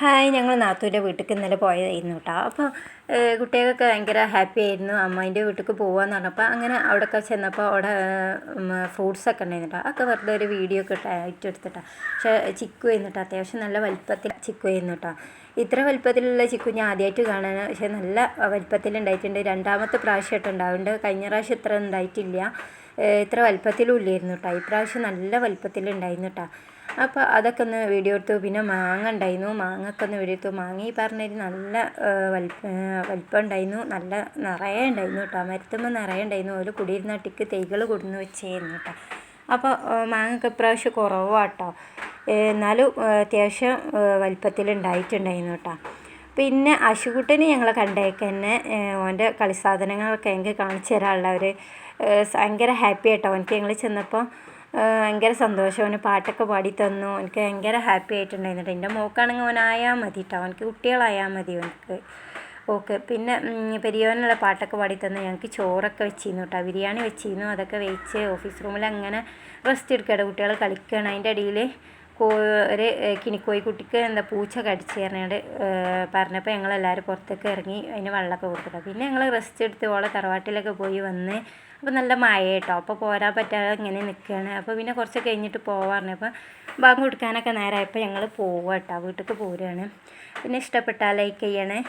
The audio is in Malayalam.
ഹായ്, ഞങ്ങൾ നാത്തൂൻ്റെ വീട്ടിലേക്ക് ഇന്നലെ പോയതായിരുന്നു കേട്ടോ. അപ്പോൾ കുട്ടികൾക്കൊക്കെ ഭയങ്കര ഹാപ്പി ആയിരുന്നു. അമ്മേൻ്റെ വീട്ടിലേക്ക് പോകാമെന്ന് പറഞ്ഞപ്പോൾ അങ്ങനെ അവിടെയൊക്കെ ചെന്നപ്പോൾ അവിടെ ഫ്രൂട്ട്സൊക്കെ ഉണ്ടായിരുന്നു കേട്ടോ. അതൊക്കെ വെറുതെ ഒരു വീഡിയോ ഒക്കെ ഇട്ടെടുത്തിട്ടാണ്. പക്ഷേ ചിക്കു ആയിരുന്നു കേട്ടോ. അത്യാവശ്യം നല്ല വലിപ്പത്തിൽ ചിക്കു ആയിരുന്നു കേട്ടോ. ഇത്ര വലിപ്പത്തിലുള്ള ചിക്കു ഞാൻ ആദ്യമായിട്ട് കാണാൻ. പക്ഷേ നല്ല വലിപ്പത്തിലുണ്ടായിട്ടുണ്ട്. രണ്ടാമത്തെ പ്രാവശ്യമായിട്ട് ഉണ്ടാവുന്നുണ്ട്. കഴിഞ്ഞ പ്രാവശ്യം ഇത്ര ഉണ്ടായിട്ടില്ല. ഇത്ര വലിപ്പത്തിലും ഇല്ലായിരുന്നു കേട്ടോ. ഇപ്രാവശ്യം നല്ല വലിപ്പത്തിലുണ്ടായിരുന്നു കേട്ടോ. അപ്പോൾ അതൊക്കെ ഒന്ന് വീഡിയോ എടുത്തു. പിന്നെ മാങ്ങ ഉണ്ടായിരുന്നു, മാങ്ങയൊക്കെ ഒന്ന് വീഡിയോ എടുത്തു. മാങ്ങ ഈ പറഞ്ഞൊരു നല്ല വലിപ്പം ഉണ്ടായിരുന്നു, നല്ല നിറയെ ഉണ്ടായിരുന്നു കേട്ടോ. മരത്തുമ്പോൾ നിറയെ ഉണ്ടായിരുന്നു. ഒരു കുടിയിരുന്നട്ടിക്ക് തൈകൾ കൊടുന്ന് വെച്ചായിരുന്നു കേട്ടോ. അപ്പോൾ മാങ്ങയൊക്കെ ഇപ്രാവശ്യം കുറവാട്ടോ. എന്നാലും അത്യാവശ്യം വലിപ്പത്തിലുണ്ടായിട്ടുണ്ടായിരുന്നു കേട്ടോ. പിന്നെ അശുകുട്ടന് ഞങ്ങളെ കണ്ടേക്ക് തന്നെ ഓൻ്റെ കളിസാധനങ്ങളൊക്കെ എനിക്ക് കാണിച്ചു തരാനുള്ള ഒരു ഭയങ്കര ഹാപ്പി ആയിട്ടോ. എനിക്ക് ഞങ്ങൾ ചെന്നപ്പോൾ ഭയങ്കര സന്തോഷം. അവന് പാട്ടൊക്കെ പാടി തന്നു. എനിക്ക് ഭയങ്കര ഹാപ്പി ആയിട്ടുണ്ടായിരുന്നു കേട്ടോ. എൻ്റെ മോക്കാണെങ്കിൽ ഓനായാൽ മതി കേട്ടോ. അവനക്ക് കുട്ടികളായാൽ മതി അവനക്ക്. ഓക്കെ. പിന്നെ പെരിയോനുള്ള പാട്ടൊക്കെ പാടി തന്നു. ഞങ്ങൾക്ക് ചോറൊക്കെ വെച്ചിരുന്നു കേട്ടോ. ബിരിയാണി വെച്ചിരുന്നു. അതൊക്കെ വെച്ച് ഓഫീസ് റൂമിൽ അങ്ങനെ റെസ്റ്റ് എടുക്കുകയാണ്. കുട്ടികൾ കളിക്കുകയാണ്. അതിൻ്റെ ഇടയിൽ ഒരു കിണിക്കോയി കുട്ടിക്ക് എന്താ പൂച്ച കടിച്ച് പറഞ്ഞപ്പോൾ ഞങ്ങളെല്ലാവരും പുറത്തേക്ക് ഇറങ്ങി അതിന് വെള്ളമൊക്കെ കൊടുത്തിട്ടോ. പിന്നെ ഞങ്ങൾ റെസ്റ്റ് എടുത്ത് ഓളെ തറവാട്ടിലൊക്കെ പോയി വന്ന്. അപ്പോൾ നല്ല മഴ കേട്ടോ. അപ്പോൾ പോരാൻ പറ്റാതെ ഇങ്ങനെ നിൽക്കുകയാണ്. അപ്പോൾ പിന്നെ കുറച്ച് കഴിഞ്ഞിട്ട് പോവാറുണ്ട്. അപ്പോൾ ബാങ്ക് കൊടുക്കാനൊക്കെ നേരമായപ്പോൾ ഞങ്ങൾ പോവുക കേട്ടോ. വീട്ടിലേക്ക് പോരുകയാണ്. പിന്നെ ഇഷ്ടപ്പെട്ടാൽ ലൈക്ക് ചെയ്യണേ.